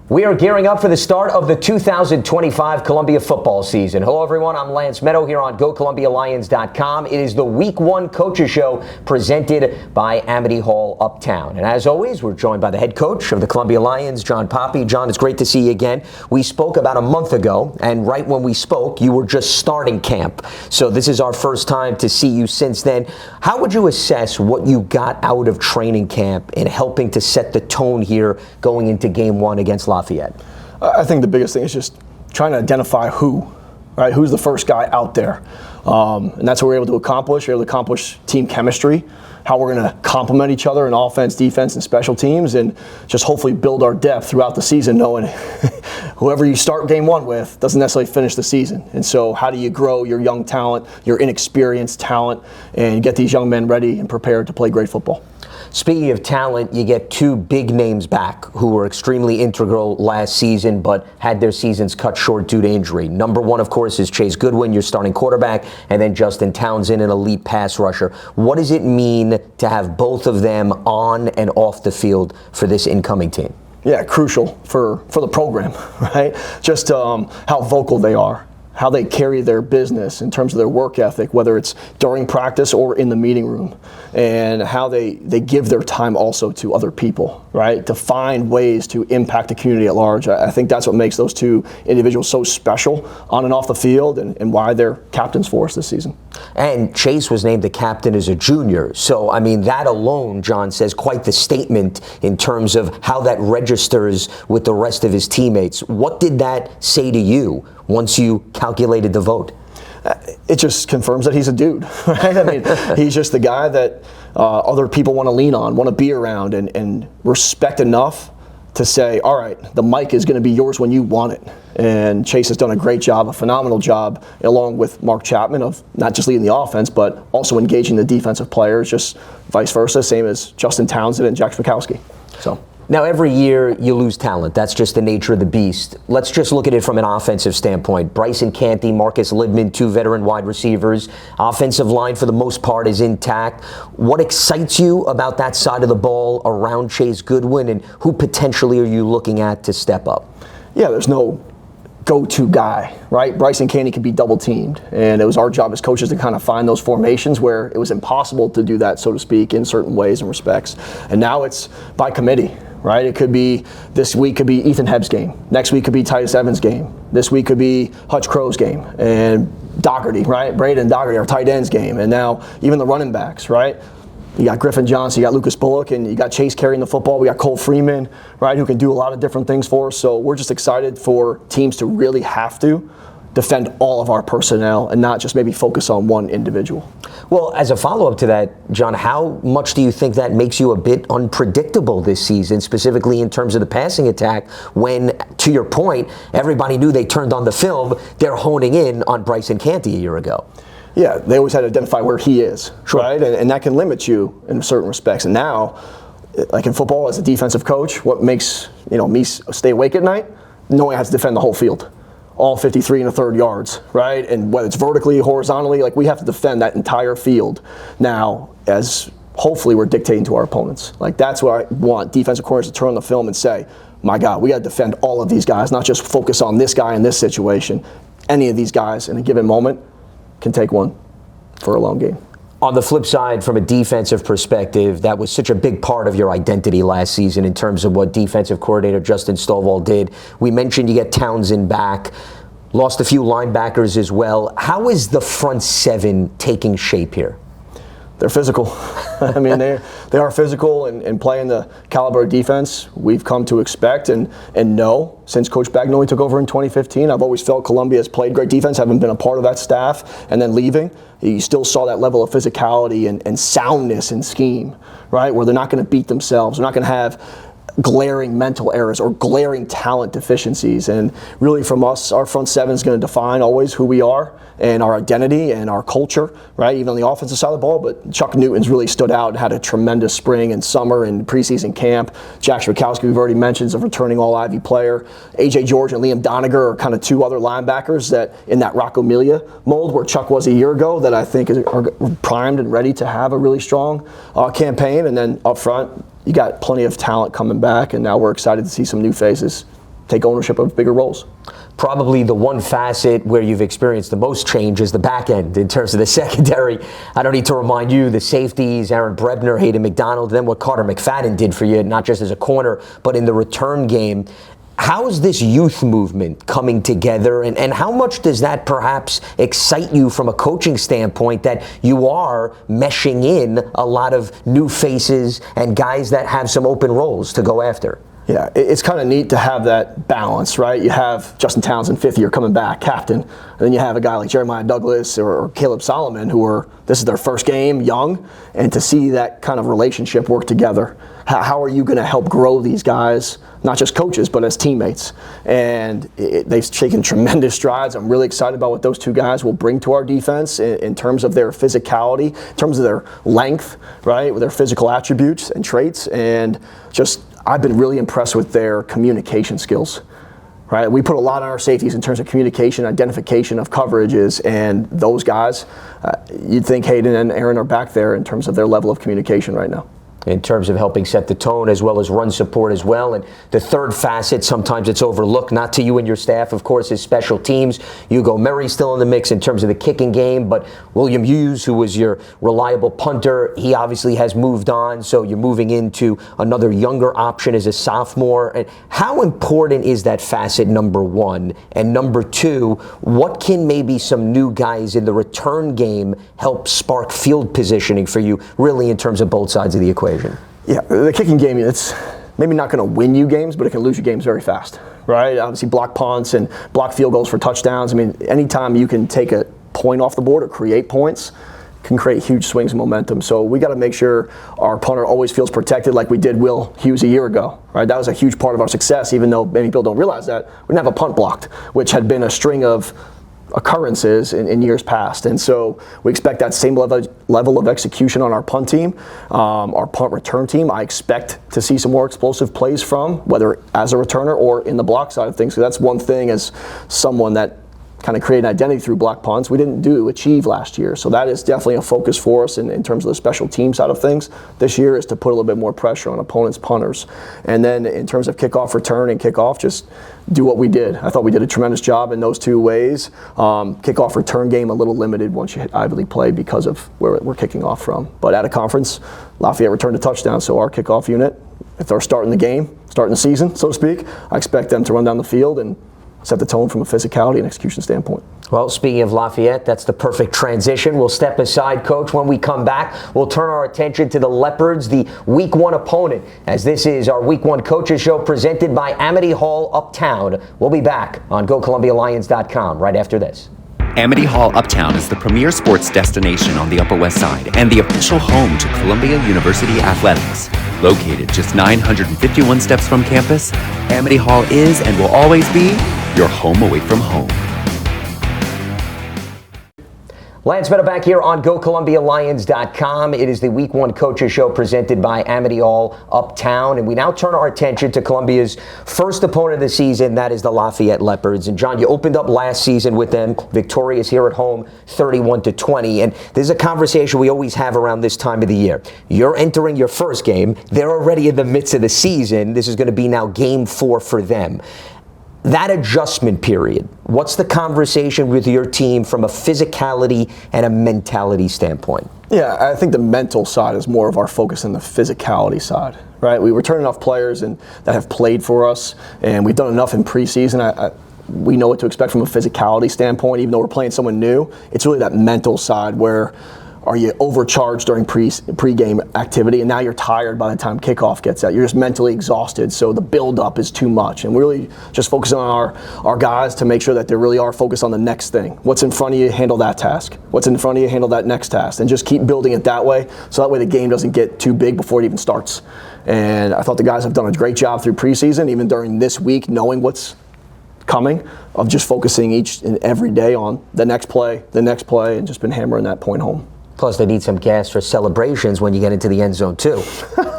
We are gearing up for the start of the 2025 Columbia football season. Hello, everyone. I'm Lance Medow here on GoColumbiaLions.com. It is the Week 1 Coaches Show presented by Amity Hall Uptown. And as always, we're joined by the head coach of the Columbia Lions, Jon Poppe. Jon, it's great to see you again. We spoke about a month ago, and right when we spoke, you were just starting camp. So this is our first time to see you since then. How would you assess what you got out of training camp in helping to set the tone here going into Game 1 against Lafayette? I think the biggest thing is just trying to identify who's the first guy out there. And that's what we're able to accomplish. We're able to accomplish team chemistry, how we're going to complement each other in offense, defense, and special teams, and just hopefully build our depth throughout the season, knowing whoever you start Game 1 with doesn't necessarily finish the season. And so how do you grow your young talent, your inexperienced talent, and get these young men ready and prepared to play great football? Speaking of talent, you get two big names back who were extremely integral last season but had their seasons cut short due to injury. Number one, of course, is Chase Goodwin, your starting quarterback, and then Justin Townsend, an elite pass rusher. What does it mean to have both of them on and off the field for this incoming team? Yeah, crucial for the program, right? Just how vocal they are, how they carry their business in terms of their work ethic, whether it's during practice or in the meeting room, and how they give their time also to other people, right? To find ways to impact the community at large. I think that's what makes those two individuals so special on and off the field, and why they're captains for us this season. And Chase was named the captain as a junior. So, I mean, that alone, Jon, says quite the statement in terms of how that registers with the rest of his teammates. What did that say to you once you calculated the vote? It just confirms that he's a dude, right? I mean, he's just the guy that other people want to lean on, want to be around, and respect enough to say, all right, the mic is going to be yours when you want it. And Chase has done a great job, a phenomenal job, along with Mark Chapman, of not just leading the offense, but also engaging the defensive players, just vice versa, same as Justin Townsend and Jack Spakowski. So. Now, every year you lose talent. That's just the nature of the beast. Let's just look at it from an offensive standpoint. Bryson Canty, Marcus Lidman, two veteran wide receivers. Offensive line, for the most part, is intact. What excites you about that side of the ball around Chase Goodwin, and who potentially are you looking at to step up? Yeah, there's no go-to guy, right? Bryson Canty can be double-teamed, and it was our job as coaches to kind of find those formations where it was impossible to do that, so to speak, in certain ways and respects. And now it's by committee. Right? It could be, this week could be Ethan Hebb's game. Next week could be Titus Evans' game. This week could be Hutch Crow's game. And Doherty, right? Braden Doherty, our tight end's game. And now even the running backs, right? You got Griffin Johnson, you got Lucas Bullock, and you got Chase carrying the football. We got Cole Freeman, right, who can do a lot of different things for us. So we're just excited for teams to really have to defend all of our personnel and not just maybe focus on one individual. Well, as a follow-up to that, Jon, how much do you think that makes you a bit unpredictable this season, specifically in terms of the passing attack, when, to your point, everybody knew they turned on the film, they're honing in on Bryson Canty a year ago? Yeah, they always had to identify where he is, sure. Right? And that can limit you in certain respects. And now, like in football, as a defensive coach, what makes me stay awake at night? Knowing I have to defend the whole field. All 53 and a third yards, right? And whether it's vertically, horizontally, like we have to defend that entire field now, as hopefully we're dictating to our opponents. Like that's what I want defensive coordinators to turn on the film and say, my God, we got to defend all of these guys, not just focus on this guy in this situation. Any of these guys in a given moment can take one for a long game. On the flip side, from a defensive perspective, that was such a big part of your identity last season in terms of what defensive coordinator Justin Stovall did. We mentioned you get Townsend back, lost a few linebackers as well. How is the front seven taking shape here? They're physical. I mean, they are physical and playing the caliber of defense we've come to expect and know since Coach Bagnoli took over in 2015. I've always felt Columbia has played great defense, haven't been a part of that staff, and then leaving, you still saw that level of physicality and soundness in scheme, right, where they're not going to beat themselves. They're not going to have glaring mental errors or glaring talent deficiencies. And really from us, our front seven is going to define always who we are and our identity and our culture, right? Even on the offensive side of the ball, but Chuck Newton's really stood out and had a tremendous spring and summer and preseason camp. Jack Spakowski, we've already mentioned, is a returning All-Ivy player. A.J. George and Liam Doniger are kind of two other linebackers that in that Rocco Melia mold where Chuck was a year ago that I think are primed and ready to have a really strong campaign. And then up front, you got plenty of talent coming back, and now we're excited to see some new faces take ownership of bigger roles. Probably the one facet where you've experienced the most change is the back end in terms of the secondary. I don't need to remind you, the safeties, Aaron Brebner, Hayden McDonald, then what Carter McFadden did for you, not just as a corner, but in the return game. How's this youth movement coming together, and how much does that perhaps excite you from a coaching standpoint, that you are meshing in a lot of new faces and guys that have some open roles to go after? Yeah, it's kind of neat to have that balance, right? You have Justin Townsend, fifth year, coming back, captain. And then you have a guy like Jeremiah Douglas or Caleb Solomon, this is their first game, young, and to see that kind of relationship work together. How are you going to help grow these guys, not just coaches, but as teammates? And they've taken tremendous strides. I'm really excited about what those two guys will bring to our defense in terms of their physicality, in terms of their length, right, with their physical attributes and traits, and just I've been really impressed with their communication skills. Right, we put a lot on our safeties in terms of communication, identification of coverages, and those guys, you'd think Hayden and Aaron are back there in terms of their level of communication right now. In terms of helping set the tone as well as run support as well. And the third facet, sometimes it's overlooked, not to you and your staff, of course, is special teams. Hugo Murray still in the mix in terms of the kicking game, but William Hughes, who was your reliable punter, he obviously has moved on, so you're moving into another younger option as a sophomore. And how important is that facet, number one? And number two, what can maybe some new guys in the return game help spark field positioning for you, really in terms of both sides of the equation? Yeah, the kicking game, it's maybe not going to win you games, but it can lose you games very fast, right? Obviously, block punts and block field goals for touchdowns. I mean, anytime you can take a point off the board or create points, can create huge swings of momentum. So we got to make sure our punter always feels protected, like we did Will Hughes a year ago, right? That was a huge part of our success, even though many people don't realize that. We didn't have a punt blocked, which had been a string of occurrences in years past, and so we expect that same level of execution on our punt team, our punt return team. I expect to see some more explosive plays from, whether as a returner or in the block side of things. So that's one thing as someone that kind of created an identity through block punts we didn't achieve last year. So that is definitely a focus for us in terms of the special team side of things. This year is to put a little bit more pressure on opponents' punters. And then in terms of kickoff return and kickoff, just do what we did. I thought we did a tremendous job in those two ways. Kickoff return game a little limited once you hit Ivy League play because of where we're kicking off from. But at a conference, Lafayette returned a touchdown, so our kickoff unit, if they're starting the game, starting the season, so to speak, I expect them to run down the field and set the tone from a physicality and execution standpoint. Well, speaking of Lafayette, that's the perfect transition. We'll step aside, Coach. When we come back, we'll turn our attention to the Leopards, the Week 1 opponent, as this is our Week 1 Coaches Show presented by Amity Hall Uptown. We'll be back on GoColumbiaLions.com right after this. Amity Hall Uptown is the premier sports destination on the Upper West Side and the official home to Columbia University Athletics. Located just 951 steps from campus, Amity Hall is and will always be your home away from home. Lance Medow back here on GoColumbiaLions.com. It is the Week 1 Coaches Show presented by Amity Hall Uptown. And we now turn our attention to Columbia's first opponent of the season, that is the Lafayette Leopards. And John, you opened up last season with them, victorious here at home, 31-20. And this is a conversation we always have around this time of the year. You're entering your first game. They're already in the midst of the season. This is going to be now game 4 for them. That adjustment period, what's the conversation with your team from a physicality and a mentality standpoint? Yeah, I think the mental side is more of our focus than the physicality side, right? We return enough players that have played for us, and we've done enough in preseason. We know what to expect from a physicality standpoint, even though we're playing someone new. It's really that mental side where are you overcharged during pre-game activity, and now you're tired by the time kickoff gets out. You're just mentally exhausted, so the build-up is too much. And we're really just focusing on our guys to make sure that they really are focused on the next thing. What's in front of you, handle that task. What's in front of you, handle that next task. And just keep building it that way, so that way the game doesn't get too big before it even starts. And I thought the guys have done a great job through preseason, even during this week, knowing what's coming, of just focusing each and every day on the next play, and just been hammering that point home. Plus, they need some gas for celebrations when you get into the end zone, too.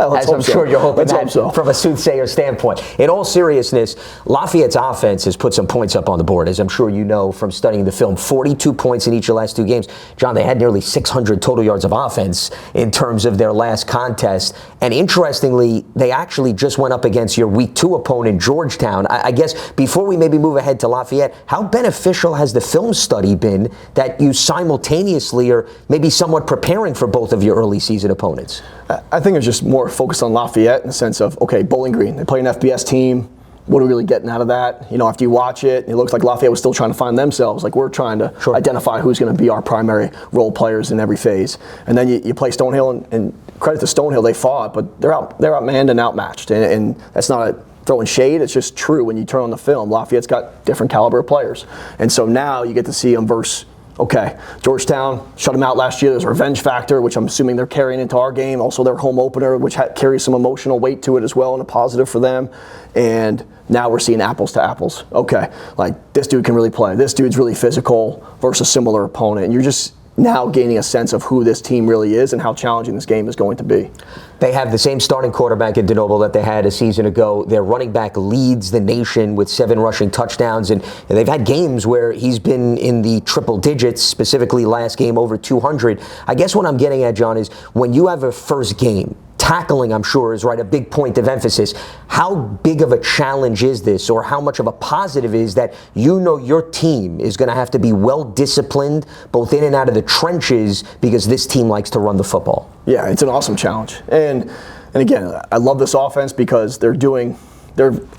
as I'm sure you're hoping that from a soothsayer standpoint. In all seriousness, Lafayette's offense has put some points up on the board, as I'm sure you know from studying the film. 42 points in each of the last 2 games. John, they had nearly 600 total yards of offense in terms of their last contest. And interestingly, they actually just went up against your Week 2 opponent, Georgetown. I guess before we maybe move ahead to Lafayette, how beneficial has the film study been that you simultaneously are maybe somewhat preparing for both of your early season opponents? I think it's just more focused on Lafayette in the sense of, okay, Bowling Green, they play an FBS team. What are we really getting out of that? You know, after you watch it, it looks like Lafayette was still trying to find themselves. Like, we're trying to identify who's going to be our primary role players in every phase. And then you play Stonehill, and credit to Stonehill, they fought, but they're outmanned and outmatched. And that's not throwing shade, it's just true. When you turn on the film, Lafayette's got different caliber of players. And so now you get to see them versus, okay, Georgetown shut them out last year. There's a revenge factor, which I'm assuming they're carrying into our game. Also their home opener, which carries some emotional weight to it as well, and a positive for them. And now we're seeing apples to apples. Okay, like, this dude can really play. This dude's really physical versus a similar opponent. And you're just now gaining a sense of who this team really is and how challenging this game is going to be. They have the same starting quarterback in DeNoble that they had a season ago. Their running back leads the nation with 7 rushing touchdowns, and they've had games where he's been in the triple digits, specifically last game over 200. I guess what I'm getting at, John, is when you have a first game, tackling, I'm sure, is a big point of emphasis. How big of a challenge is this, or how much of a positive is that you know your team is going to have to be well disciplined both in and out of the trenches because this team likes to run the football? Yeah, it's an awesome challenge. And again, I love this offense because they're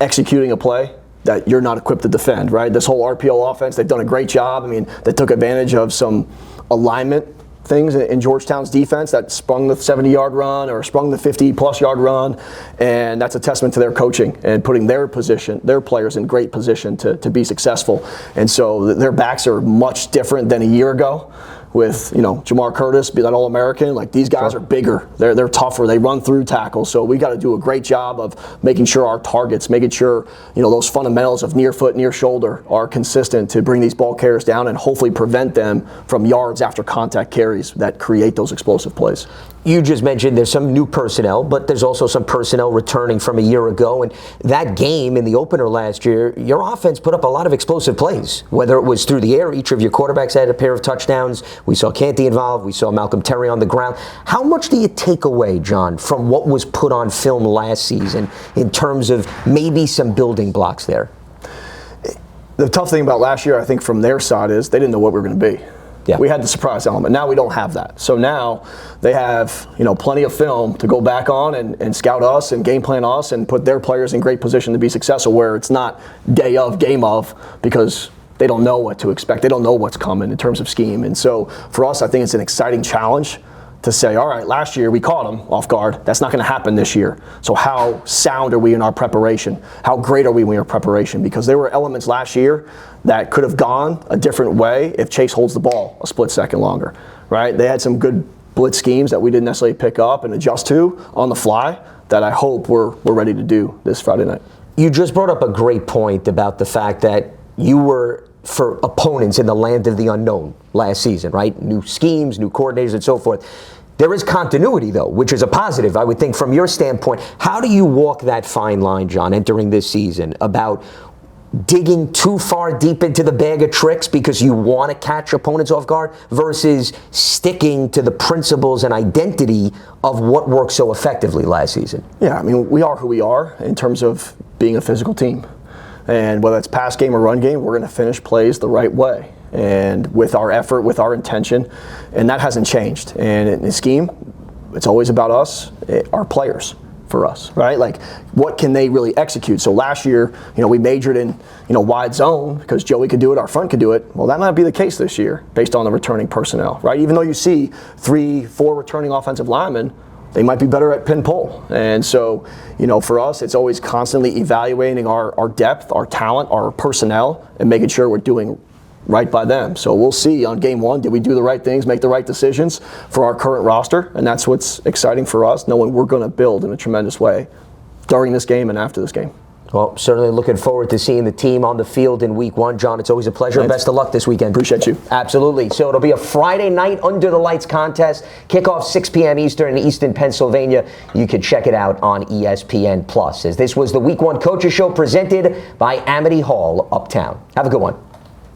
executing a play that you're not equipped to defend, right? This whole RPO offense, they've done a great job. I mean, they took advantage of some alignment things in Georgetown's defense that sprung the 70-yard run or sprung the 50-plus yard run, and that's a testament to their coaching and putting their players in great position to be successful. And so their backs are much different than a year ago with, Jamar Curtis, be that All-American. Like, these guys are bigger. They're tougher. They run through tackles. So we got to do a great job of making sure our targets, making sure, those fundamentals of near foot, near shoulder are consistent to bring these ball carriers down and hopefully prevent them from yards after contact carries that create those explosive plays. You just mentioned there's some new personnel, but there's also some personnel returning from a year ago. And that game in the opener last year, your offense put up a lot of explosive plays, whether it was through the air. Each of your quarterbacks had a pair of touchdowns. We saw Canty involved. We saw Malcolm Terry on the ground. How much do you take away, John, from what was put on film last season in terms of maybe some building blocks there? The tough thing about last year, I think, from their side is they didn't know what we were going to be. Yeah. We had the surprise element. Now we don't have that. So now they have, plenty of film to go back on and scout us and game plan us and put their players in great position to be successful, where it's not day of, game of, because they don't know what to expect. They don't know what's coming in terms of scheme. And so for us, I think it's an exciting challenge to say, all right, last year we caught them off guard. That's not going to happen this year. So how sound are we in our preparation? How great are we in our preparation? Because there were elements last year that could have gone a different way if Chase holds the ball a split second longer, right? They had some good blitz schemes that we didn't necessarily pick up and adjust to on the fly that I hope we're ready to do this Friday night. You just brought up a great point about the fact that you were for opponents in the land of the unknown last season, right? New schemes, new coordinators, and so forth. There is continuity, though, which is a positive, I would think, from your standpoint. How do you walk that fine line, John, entering this season, about digging too far deep into the bag of tricks because you want to catch opponents off guard versus sticking to the principles and identity of what worked so effectively last season? Yeah, I mean, we are who we are in terms of being a physical team. And whether it's pass game or run game, we're going to finish plays the right way and with our effort, with our intention, and that hasn't changed. And in the scheme, it's always about us, our players for us, right? Like, what can they really execute? So last year, we majored in, wide zone because Joey could do it, our front could do it. Well, that might be the case this year based on the returning personnel, right? Even though you see 3-4 returning offensive linemen, they might be better at pin pull. And so, for us, it's always constantly evaluating our depth, our talent, our personnel, and making sure we're doing right by them. So we'll see on game one, did we do the right things, make the right decisions for our current roster? And that's what's exciting for us, knowing we're going to build in a tremendous way during this game and after this game. Well, certainly looking forward to seeing the team on the field in week 1. Jon, it's always a pleasure. Thanks. Best of luck this weekend. Appreciate you. Absolutely. So it'll be a Friday night under the lights contest. Kickoff 6 p.m. Eastern in Easton, Pennsylvania. You can check it out on ESPN+. As this was the Week 1 Coaches Show presented by Amity Hall, Uptown. Have a good one.